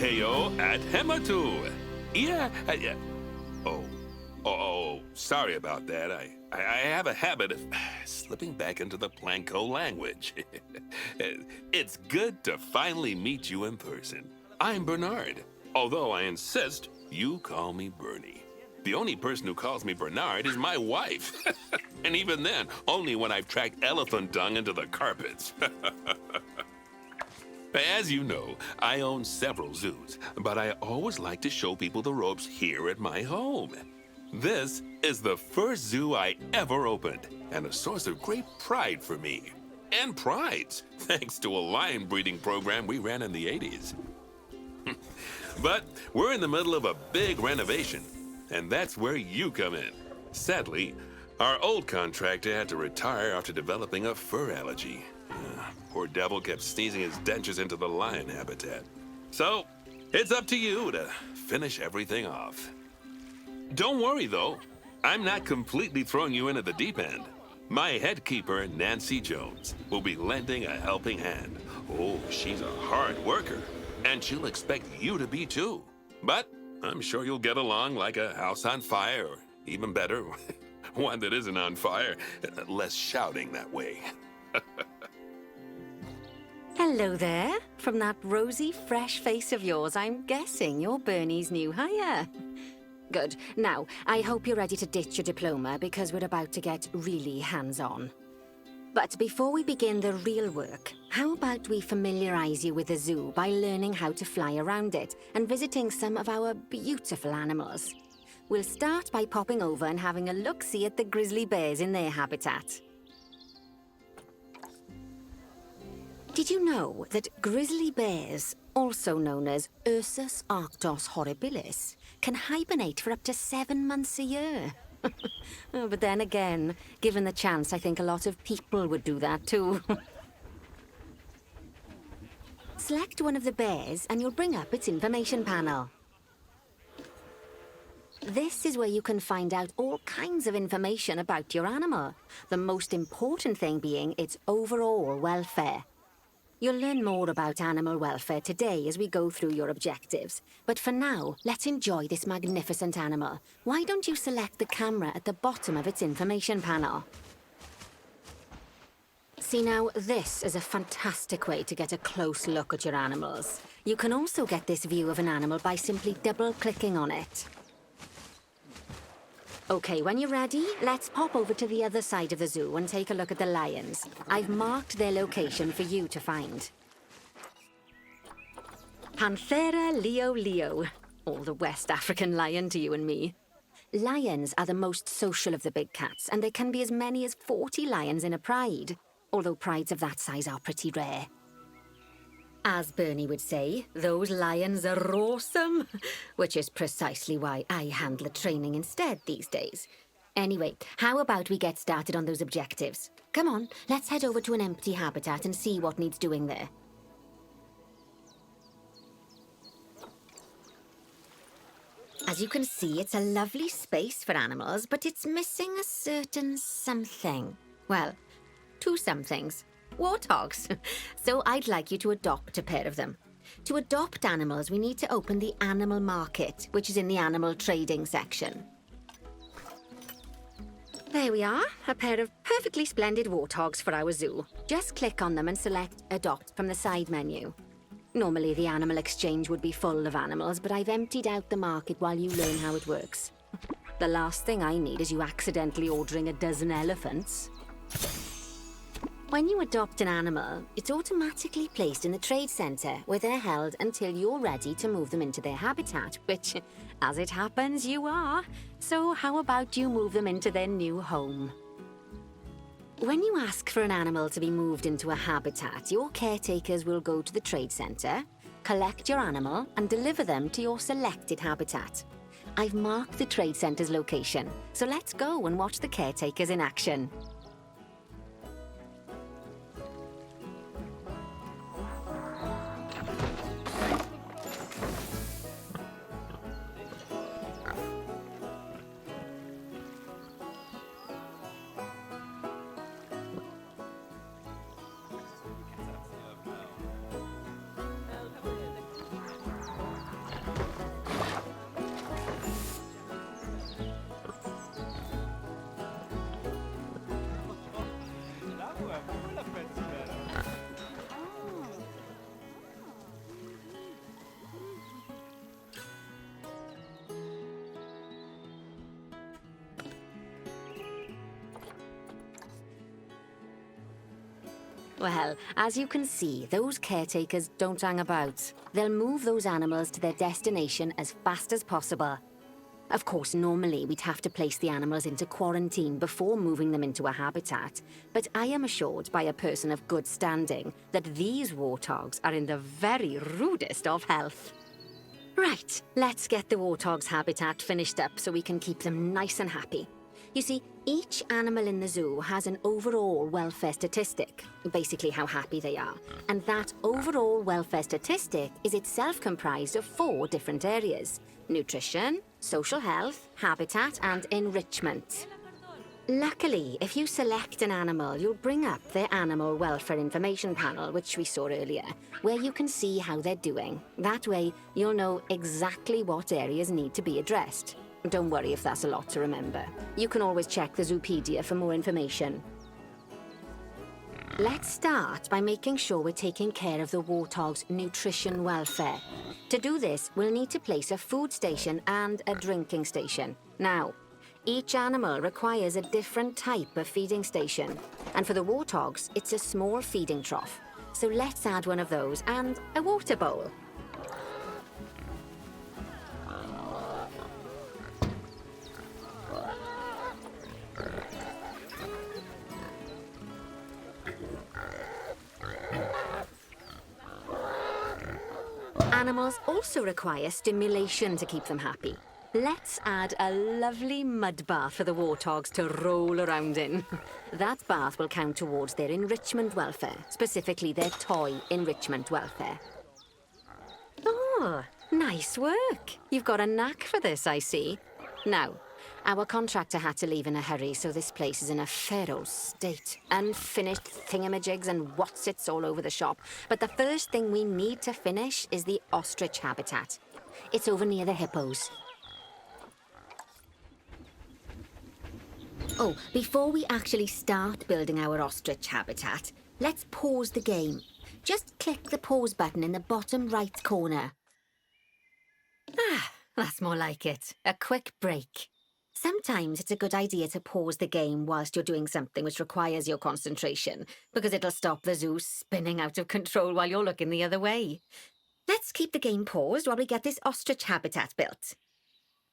Heyo at Hematu. Yeah, yeah. Sorry about that. I have a habit of slipping back into the Planko language. It's good to finally meet you in person. I'm Bernard, although I insist you call me Bernie. The only person who calls me Bernard is my wife. And even then, only when I've tracked elephant dung into the carpets. As you know, I own several zoos, but I always like to show people the ropes here at my home. This is the first zoo I ever opened, and a source of great pride for me. And prides, thanks to a lion breeding program we ran in the 80s. But we're in the middle of a big renovation, and that's where you come in. Sadly, our old contractor had to retire after developing a fur allergy. Poor devil kept sneezing his dentures into the lion habitat. So, it's up to you to finish everything off. Don't worry, though. I'm not completely throwing you in at the deep end. My head keeper, Nancy Jones, will be lending a helping hand. Oh, she's a hard worker, and she'll expect you to be too. But I'm sure you'll get along like a house on fire, or even better, one that isn't on fire. Less shouting that way. Hello there. From that rosy, fresh face of yours, I'm guessing you're Bernie's new hire. Good. Now, I hope you're ready to ditch your diploma because we're about to get really hands-on. But before we begin the real work, how about we familiarize you with the zoo by learning how to fly around it and visiting some of our beautiful animals. We'll start by popping over and having a look-see at the grizzly bears in their habitat. Did you know that grizzly bears, also known as Ursus arctos horribilis, can hibernate for up to 7 months a year? Oh, but then again, given the chance, I think a lot of people would do that too. Select one of the bears and you'll bring up its information panel. This is where you can find out all kinds of information about your animal, the most important thing being its overall welfare. You'll learn more about animal welfare today as we go through your objectives. But for now, let's enjoy this magnificent animal. Why don't you select the camera at the bottom of its information panel? See now, this is a fantastic way to get a close look at your animals. You can also get this view of an animal by simply double-clicking on it. Okay, when you're ready, let's pop over to the other side of the zoo and take a look at the lions. I've marked their location for you to find. Panthera leo leo, or the West African lion to you and me. Lions are the most social of the big cats, and there can be as many as 40 lions in a pride, although prides of that size are pretty rare. As Bernie would say, those lions are awesome, which is precisely why I handle the training instead these days. Anyway, how about we get started on those objectives? Come on, let's head over to an empty habitat and see what needs doing there. As you can see, it's a lovely space for animals, but it's missing a certain something. Well, 2 somethings. Warthogs. So I'd like you to adopt a pair of them. To adopt animals, we need to open the animal market, which is in the animal trading section. There we are, a pair of perfectly splendid warthogs for our zoo. Just click on them and select Adopt from the side menu. Normally the animal exchange would be full of animals, but I've emptied out the market while you learn how it works. The last thing I need is you accidentally ordering a dozen elephants. When you adopt an animal, it's automatically placed in the trade centre, where they're held until you're ready to move them into their habitat, which, as it happens, you are. So how about you move them into their new home? When you ask for an animal to be moved into a habitat, your caretakers will go to the trade centre, collect your animal, and deliver them to your selected habitat. I've marked the trade centre's location, so let's go and watch the caretakers in action. Well, as you can see, those caretakers don't hang about. They'll move those animals to their destination as fast as possible. Of course, normally we'd have to place the animals into quarantine before moving them into a habitat, but I am assured by a person of good standing that these warthogs are in the very rudest of health. Right, let's get the warthog's habitat finished up so we can keep them nice and happy. You see, each animal in the zoo has an overall welfare statistic, basically how happy they are. And that overall welfare statistic is itself comprised of 4 different areas: nutrition, social health, habitat, and enrichment. Luckily, if you select an animal, you'll bring up their animal welfare information panel, which we saw earlier, where you can see how they're doing. That way, you'll know exactly what areas need to be addressed. Don't worry if that's a lot to remember. You can always check the Zoopedia for more information. Let's start by making sure we're taking care of the warthog's nutrition welfare. To do this, we'll need to place a food station and a drinking station. Now, each animal requires a different type of feeding station. And for the warthogs, it's a small feeding trough. So let's add one of those and a water bowl. Animals also require stimulation to keep them happy. Let's add a lovely mud bath for the warthogs to roll around in. That bath will count towards their enrichment welfare, specifically their toy enrichment welfare. Oh, nice work. You've got a knack for this, I see. Now, our contractor had to leave in a hurry, so this place is in a fair old state. Unfinished thingamajigs and whatsits all over the shop. But the first thing we need to finish is the ostrich habitat. It's over near the hippos. Oh, before we actually start building our ostrich habitat, let's pause the game. Just click the pause button in the bottom right corner. Ah, that's more like it. A quick break. Sometimes it's a good idea to pause the game whilst you're doing something which requires your concentration, because it'll stop the zoo spinning out of control while you're looking the other way. Let's keep the game paused while we get this ostrich habitat built.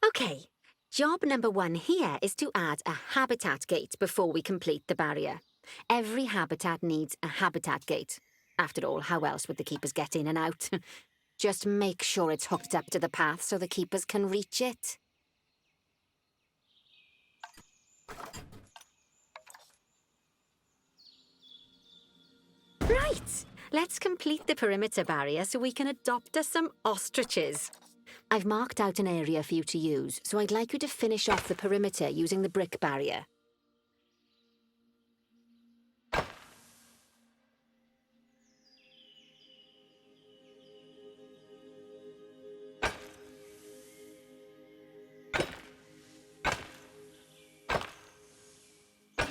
Okay, job number 1 here is to add a habitat gate before we complete the barrier. Every habitat needs a habitat gate. After all, how else would the keepers get in and out? Just make sure it's hooked up to the path so the keepers can reach it. Right, let's complete the perimeter barrier so we can adopt us some ostriches. I've marked out an area for you to use, so I'd like you to finish off the perimeter using the brick barrier.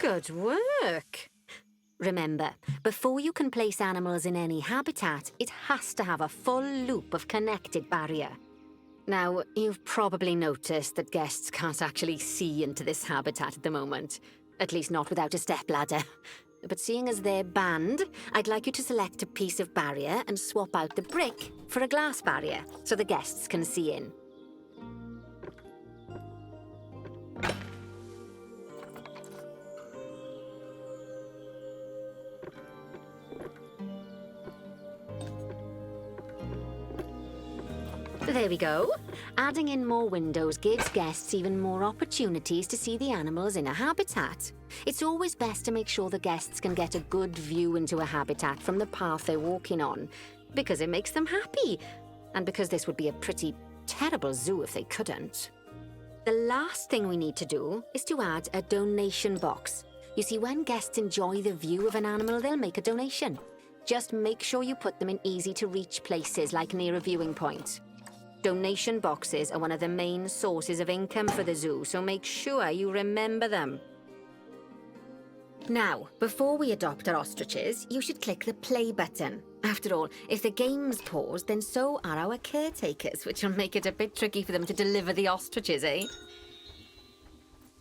Good work! Remember, before you can place animals in any habitat, it has to have a full loop of connected barrier. Now, you've probably noticed that guests can't actually see into this habitat at the moment. At least not without a stepladder. But seeing as they're banned, I'd like you to select a piece of barrier and swap out the brick for a glass barrier, so the guests can see in. There we go. Adding in more windows gives guests even more opportunities to see the animals in a habitat. It's always best to make sure the guests can get a good view into a habitat from the path they're walking on, because it makes them happy, and because this would be a pretty terrible zoo if they couldn't. The last thing we need to do is to add a donation box. You see, when guests enjoy the view of an animal, they'll make a donation. Just make sure you put them in easy-to-reach places, like near a viewing point. Donation boxes are one of the main sources of income for the zoo, so make sure you remember them. Now, before we adopt our ostriches, you should click the play button. After all, if the game's paused, then so are our caretakers, which will make it a bit tricky for them to deliver the ostriches, eh?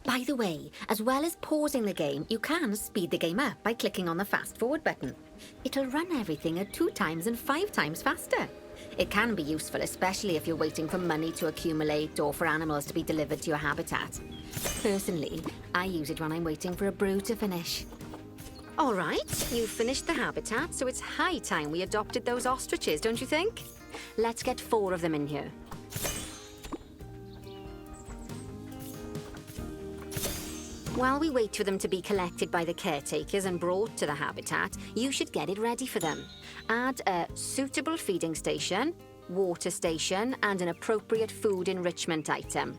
By the way, as well as pausing the game, you can speed the game up by clicking on the fast forward button. It'll run everything at 2 times and 5 times faster. It can be useful, especially if you're waiting for money to accumulate or for animals to be delivered to your habitat. Personally, I use it when I'm waiting for a brew to finish. All right, you've finished the habitat, so it's high time we adopted those ostriches, don't you think? Let's get 4 of them in here. While we wait for them to be collected by the caretakers and brought to the habitat, you should get it ready for them. Add a suitable feeding station, water station, and an appropriate food enrichment item.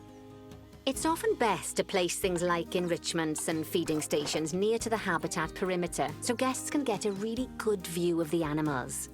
It's often best to place things like enrichments and feeding stations near to the habitat perimeter so guests can get a really good view of the animals.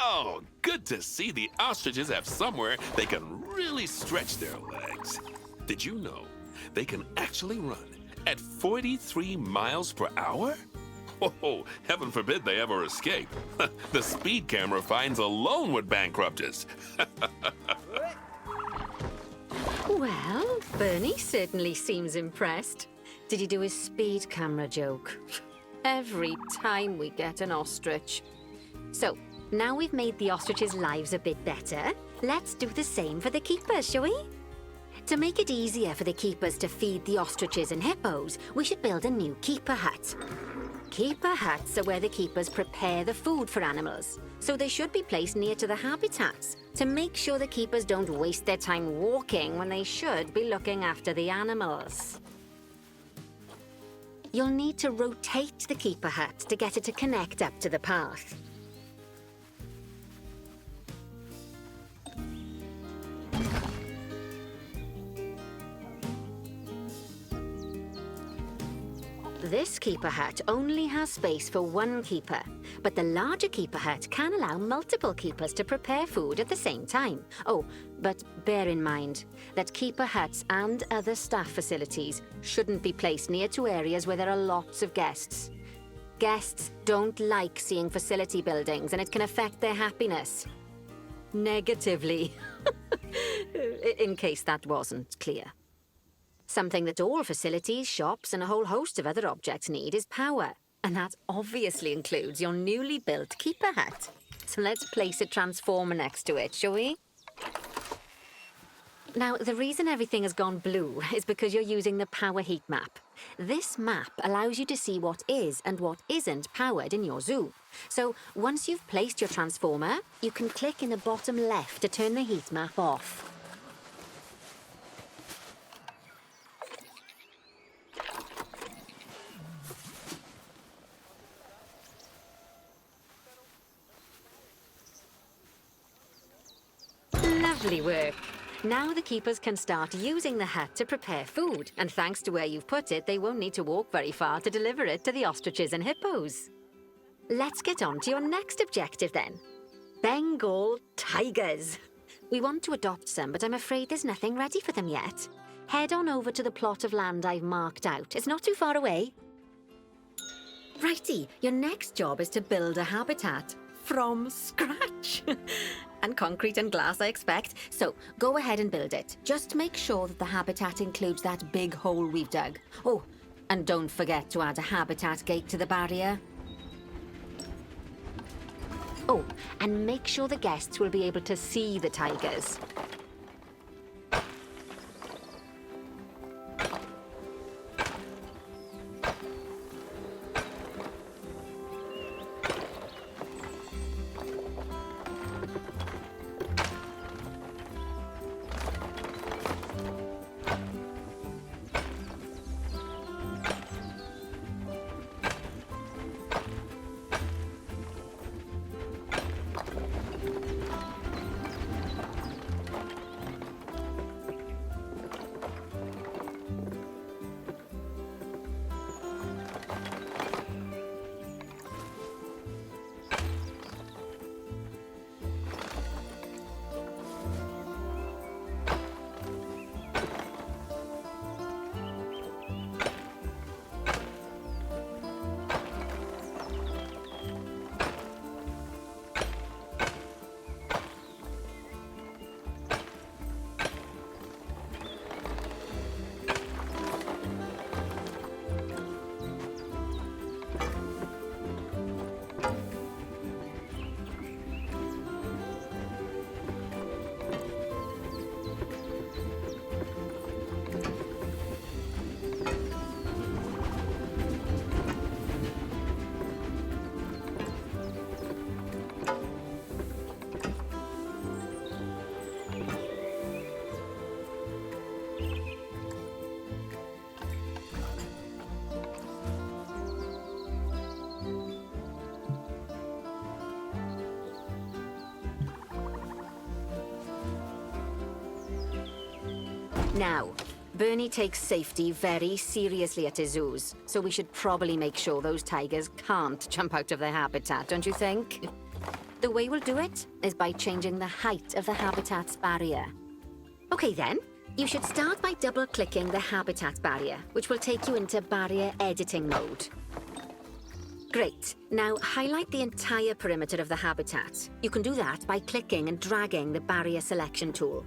Oh, good to see the ostriches have somewhere they can really stretch their legs. Did you know they can actually run at 43 miles per hour? Oh, heaven forbid they ever escape. The speed camera fines alone would bankrupt us. Well, Bernie certainly seems impressed. Did he do his speed camera joke? Every time we get an ostrich. So, now we've made the ostriches' lives a bit better, let's do the same for the keepers, shall we? To make it easier for the keepers to feed the ostriches and hippos, we should build a new keeper hut. Keeper huts are where the keepers prepare the food for animals, so they should be placed near to the habitats to make sure the keepers don't waste their time walking when they should be looking after the animals. You'll need to rotate the keeper hut to get it to connect up to the path. This keeper hut only has space for 1 keeper, but the larger keeper hut can allow multiple keepers to prepare food at the same time. Oh, but bear in mind that keeper huts and other staff facilities shouldn't be placed near to areas where there are lots of guests. Guests don't like seeing facility buildings, and it can affect their happiness. Negatively. In case that wasn't clear. Something that all facilities, shops, and a whole host of other objects need is power. And that obviously includes your newly built keeper hut. So let's place a transformer next to it, shall we? Now, the reason everything has gone blue is because you're using the power heat map. This map allows you to see what is and what isn't powered in your zoo. So once you've placed your transformer, you can click in the bottom left to turn the heat map off. Lovely work. Now the keepers can start using the hut to prepare food, and thanks to where you've put it, they won't need to walk very far to deliver it to the ostriches and hippos. Let's get on to your next objective then. Bengal tigers. We want to adopt some, but I'm afraid there's nothing ready for them yet. Head on over to the plot of land I've marked out. It's not too far away. Righty, your next job is to build a habitat. From scratch. And concrete and glass, I expect. So, go ahead and build it. Just make sure that the habitat includes that big hole we've dug. Oh, and don't forget to add a habitat gate to the barrier. Oh, and make sure the guests will be able to see the tigers. Now, Bernie takes safety very seriously at his zoos, so we should probably make sure those tigers can't jump out of their habitat, don't you think? The way we'll do it is by changing the height of the habitat's barrier. Okay then, you should start by double-clicking the habitat barrier, which will take you into barrier editing mode. Great. Now highlight the entire perimeter of the habitat. You can do that by clicking and dragging the barrier selection tool.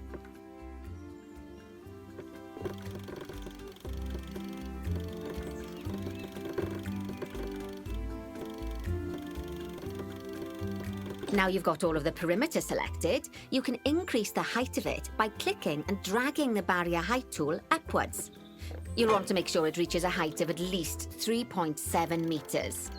Now you've got all of the perimeter selected, you can increase the height of it by clicking and dragging the barrier height tool upwards. You'll want to make sure it reaches a height of at least 3.7 meters.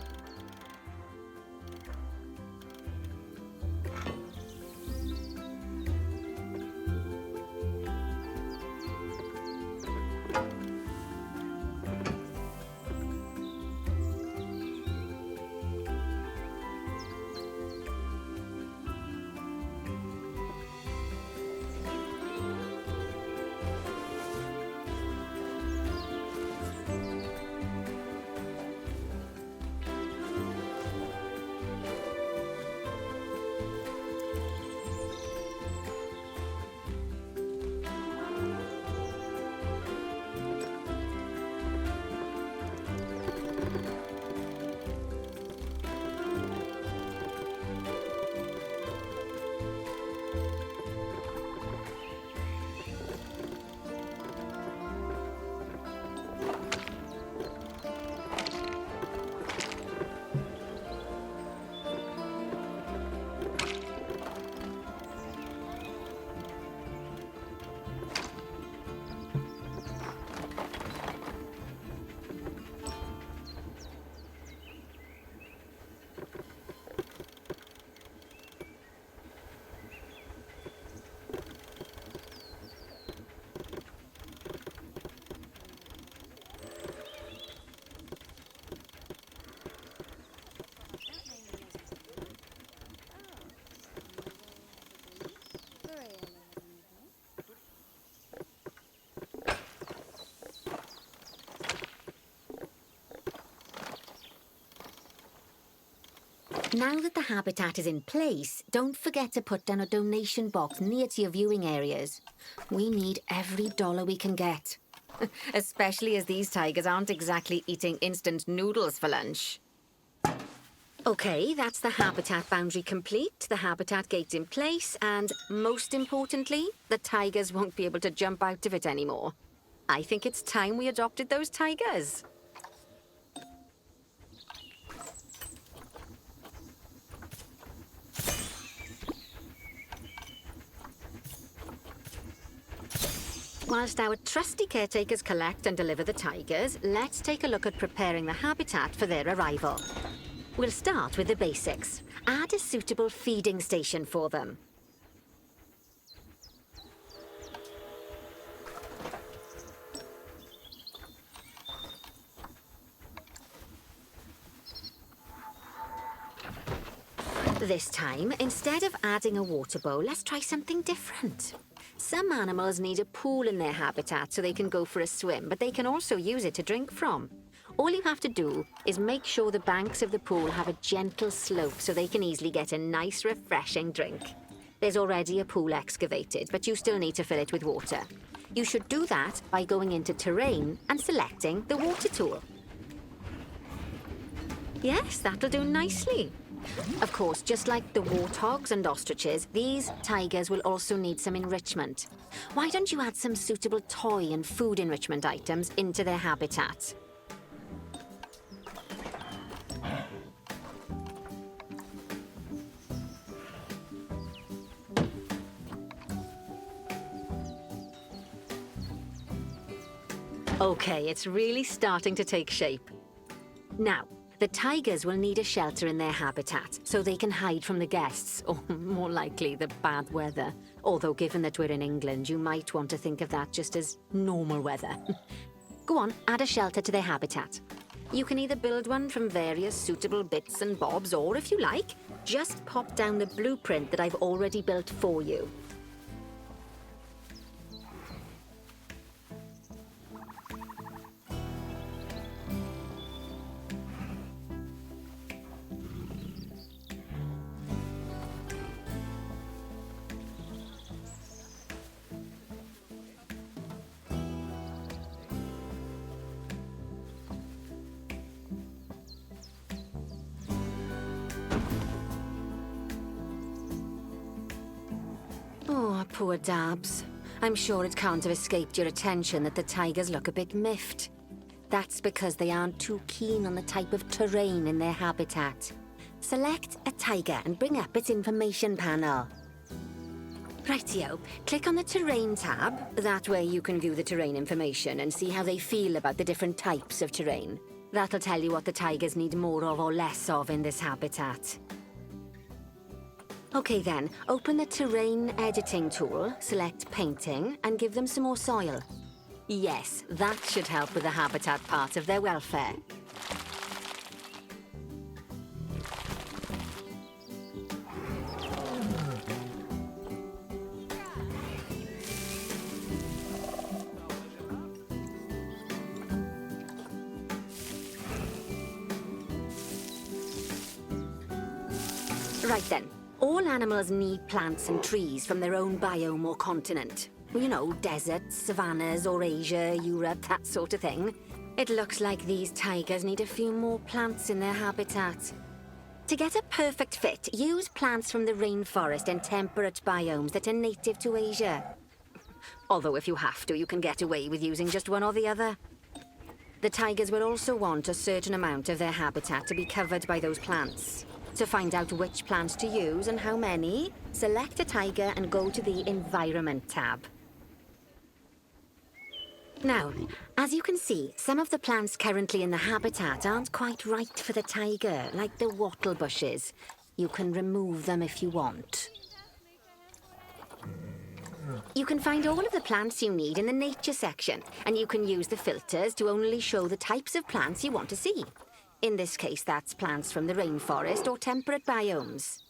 Now that the habitat is in place, don't forget to put down a donation box near to your viewing areas. We need every dollar we can get. Especially as these tigers aren't exactly eating instant noodles for lunch. Okay, that's the habitat boundary complete, the habitat gate in place, and most importantly, the tigers won't be able to jump out of it anymore. I think it's time we adopted those tigers. Whilst our trusty caretakers collect and deliver the tigers, let's take a look at preparing the habitat for their arrival. We'll start with the basics. Add a suitable feeding station for them. This time, instead of adding a water bowl, let's try something different. Some animals need a pool in their habitat so they can go for a swim, but they can also use it to drink from. All you have to do is make sure the banks of the pool have a gentle slope so they can easily get a nice, refreshing drink. There's already a pool excavated, but you still need to fill it with water. You should do that by going into Terrain and selecting the water tool. Yes, that'll do nicely. Of course, just like the warthogs and ostriches, these tigers will also need some enrichment. Why don't you add some suitable toy and food enrichment items into their habitat? Okay, it's really starting to take shape. Now, the tigers will need a shelter in their habitat so they can hide from the guests, or more likely, the bad weather. Although given that we're in England, you might want to think of that just as normal weather. Go on, add a shelter to their habitat. You can either build one from various suitable bits and bobs, or if you like, just pop down the blueprint that I've already built for you. poor Dabs. I'm sure it can't have escaped your attention that the tigers look a bit miffed. That's because they aren't too keen on the type of terrain in their habitat. Select a tiger and bring up its information panel. Rightio, click on the Terrain tab. That way you can view the terrain information and see how they feel about the different types of terrain. That'll tell you what the tigers need more of or less of in this habitat. Okay then, open the Terrain Editing tool, select Painting, and give them some more soil. Yes, that should help with the habitat part of their welfare. Right then. All animals need plants and trees from their own biome or continent. You know, deserts, savannas, or Asia, Europe, that sort of thing. It looks like these tigers need a few more plants in their habitat. To get a perfect fit, use plants from the rainforest and temperate biomes that are native to Asia. Although if you have to, you can get away with using just one or the other. The tigers will also want a certain amount of their habitat to be covered by those plants. To find out which plants to use and how many, select a tiger and go to the Environment tab. Now, as you can see, some of the plants currently in the habitat aren't quite right for the tiger, like the wattle bushes. You can remove them if you want. You can find all of the plants you need in the Nature section, and you can use the filters to only show the types of plants you want to see. In this case, that's plants from the rainforest or temperate biomes.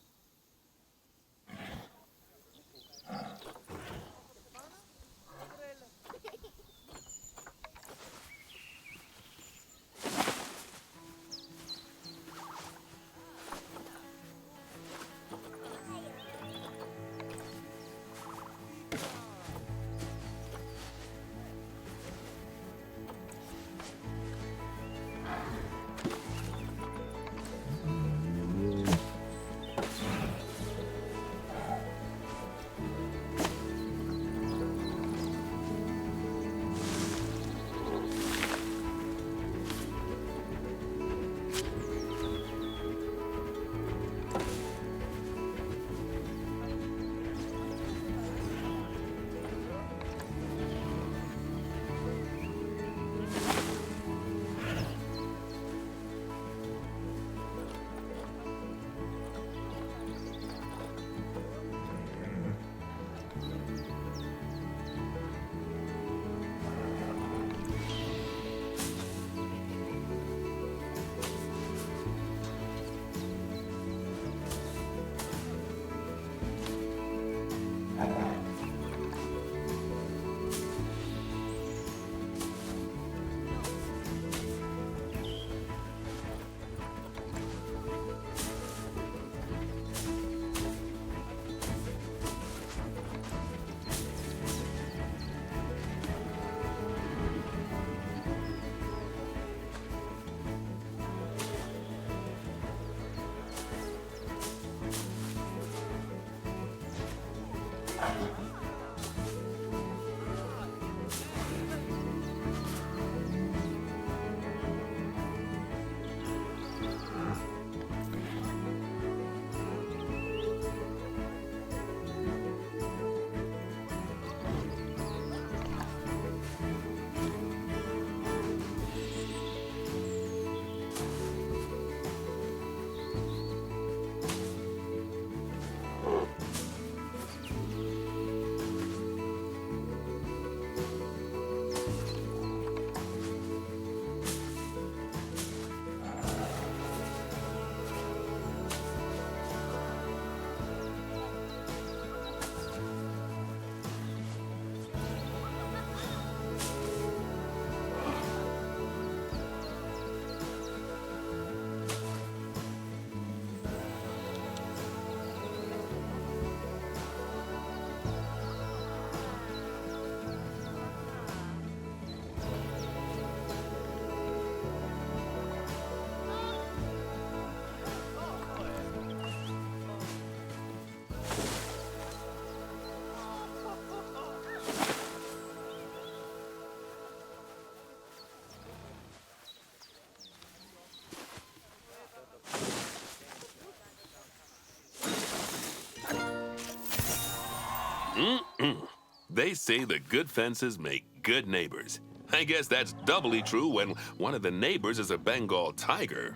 They say that good fences make good neighbors. I guess that's doubly true when one of the neighbors is a Bengal tiger.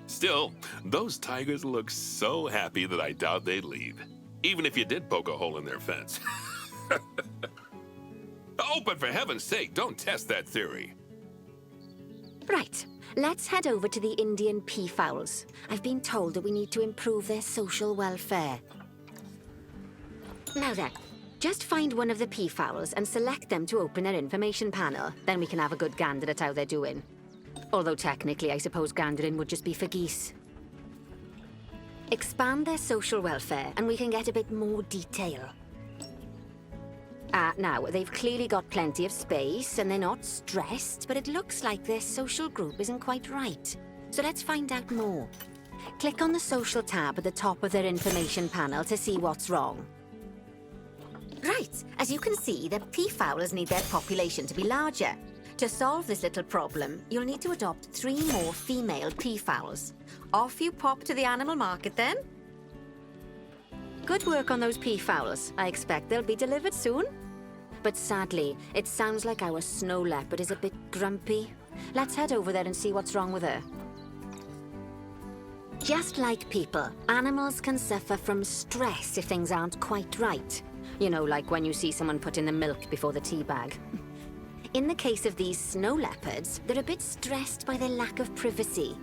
Still, those tigers look so happy that I doubt they'd leave, even if you did poke a hole in their fence. Oh, but for heaven's sake, don't test that theory. Right, let's head over to the Indian peafowls. I've been told that we need to improve their social welfare. Now then, just find one of the peafowls and select them to open their information panel. Then we can have a good gander at how they're doing. Although technically, I suppose gandering would just be for geese. Expand their social welfare and we can get a bit more detail. Now, they've clearly got plenty of space and they're not stressed, but it looks like their social group isn't quite right. So let's find out more. Click on the social tab at the top of their information panel to see what's wrong. Right, as you can see, the peafowls need their population to be larger. To solve this little problem, you'll need to adopt 3 more female peafowls. Off you pop to the animal market then. Good work on those peafowls. I expect they'll be delivered soon. But sadly, it sounds like our snow leopard is a bit grumpy. Let's head over there and see what's wrong with her. Just like people, animals can suffer from stress if things aren't quite right. You know, like when you see someone put in the milk before the tea bag. In the case of these snow leopards, they're a bit stressed by their lack of privacy.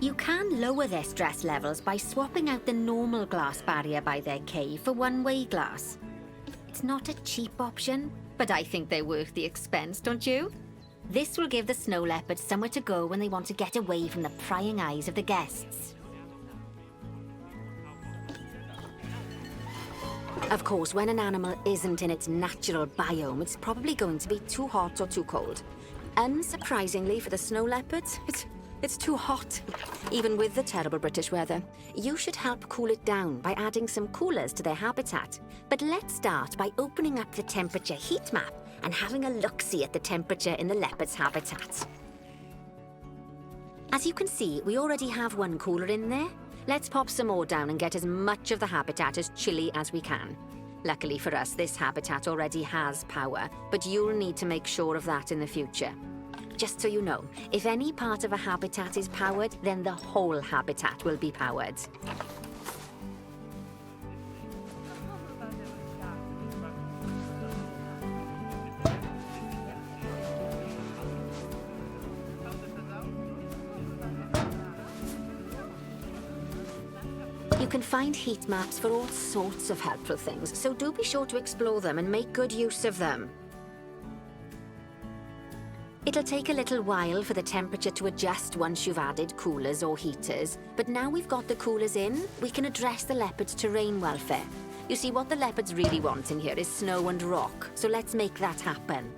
You can lower their stress levels by swapping out the normal glass barrier by their cave for one-way glass. It's not a cheap option, but I think they're worth the expense, don't you? This will give the snow leopards somewhere to go when they want to get away from the prying eyes of the guests. Of course, when an animal isn't in its natural biome, it's probably going to be too hot or too cold. Unsurprisingly for the snow leopards, it's too hot. Even with the terrible British weather, you should help cool it down by adding some coolers to their habitat. But let's start by opening up the temperature heat map and having a look-see at the temperature in the leopard's habitat. As you can see, we already have one cooler in there. Let's pop some more down and get as much of the habitat as chilly as we can. Luckily for us, this habitat already has power, but you'll need to make sure of that in the future. Just so you know, if any part of a habitat is powered, then the whole habitat will be powered. You can find heat maps for all sorts of helpful things, so do be sure to explore them and make good use of them. It'll take a little while for the temperature to adjust once you've added coolers or heaters, but now we've got the coolers in, we can address the leopard's terrain welfare. You see, what the leopards really want in here is snow and rock, so let's make that happen.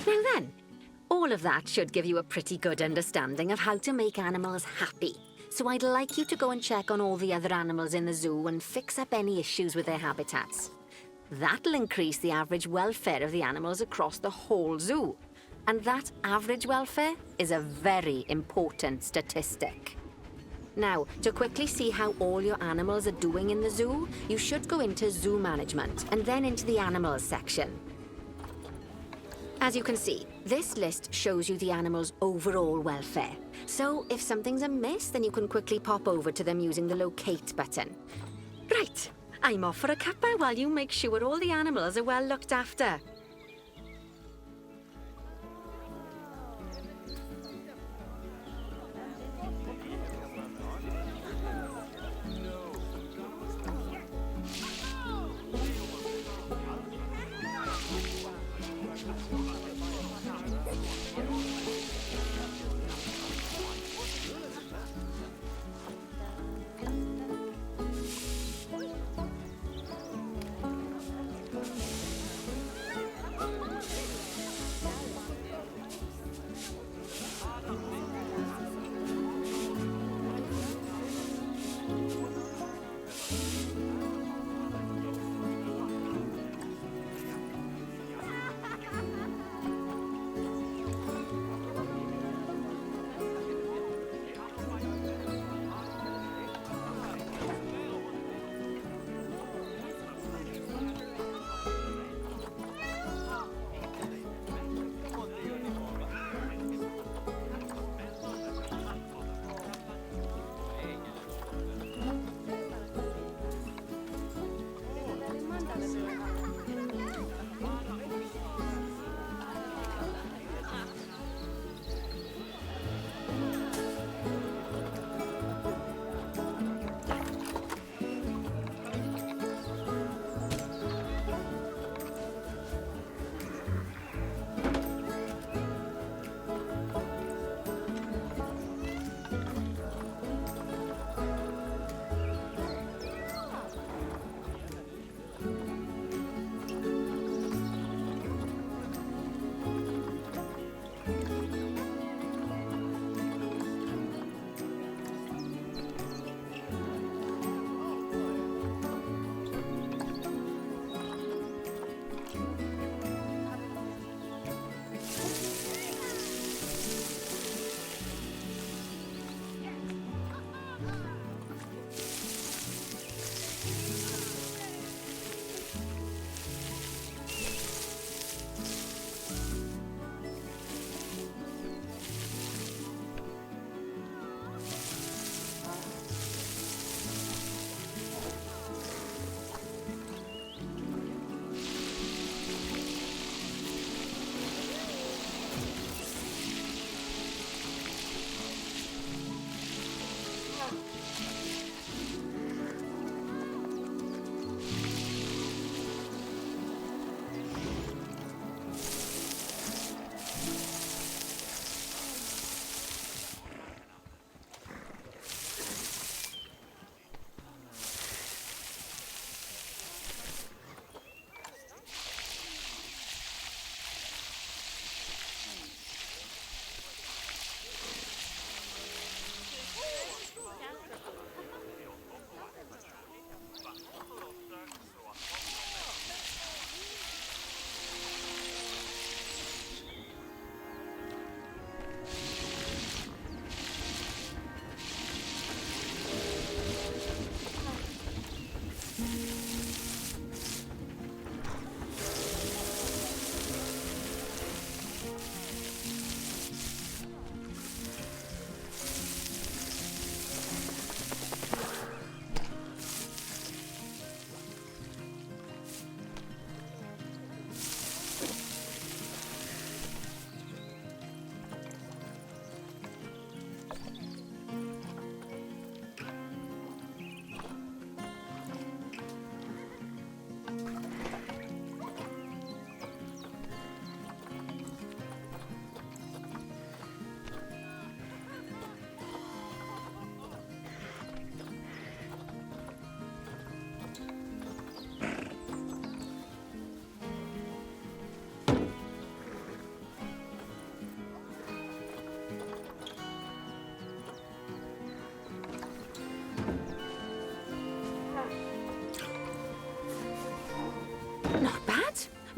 Now then, all of that should give you a pretty good understanding of how to make animals happy. So I'd like you to go and check on all the other animals in the zoo and fix up any issues with their habitats. That'll increase the average welfare of the animals across the whole zoo. And that average welfare is a very important statistic. Now, to quickly see how all your animals are doing in the zoo, you should go into zoo management and then into the animals section. As you can see, this list shows you the animals' overall welfare. So if something's amiss, then you can quickly pop over to them using the locate button. Right, I'm off for a cuppa while you make sure all the animals are well looked after.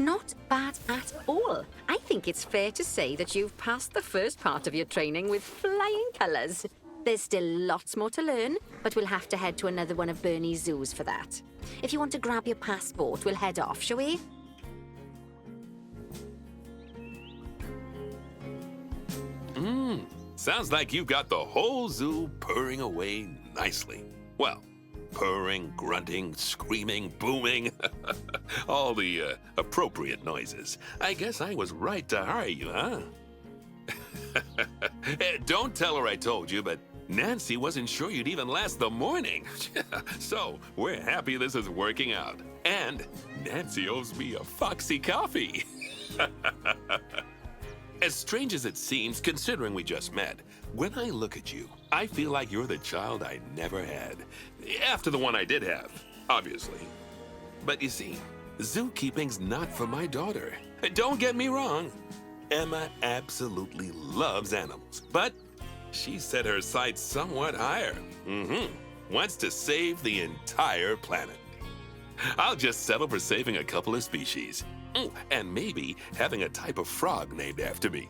Not bad at all. I think it's fair to say that you've passed the first part of your training with flying colours. There's still lots more to learn, but we'll have to head to another one of Bernie's zoos for that. If you want to grab your passport, we'll head off, shall we? Sounds like you've got the whole zoo purring away nicely. Well, purring, grunting, screaming, booming. All the appropriate noises. I guess I was right to hire you, huh? Don't tell her I told you, but Nancy wasn't sure you'd even last the morning. So, we're happy this is working out. And Nancy owes me a Foxy coffee. As strange as it seems, considering we just met, when I look at you, I feel like you're the child I never had. After the one I did have, obviously. But you see, zookeeping's not for my daughter. Don't get me wrong. Emma absolutely loves animals, but she set her sights somewhat higher. Wants to save the entire planet. I'll just settle for saving a couple of species. And maybe having a type of frog named after me.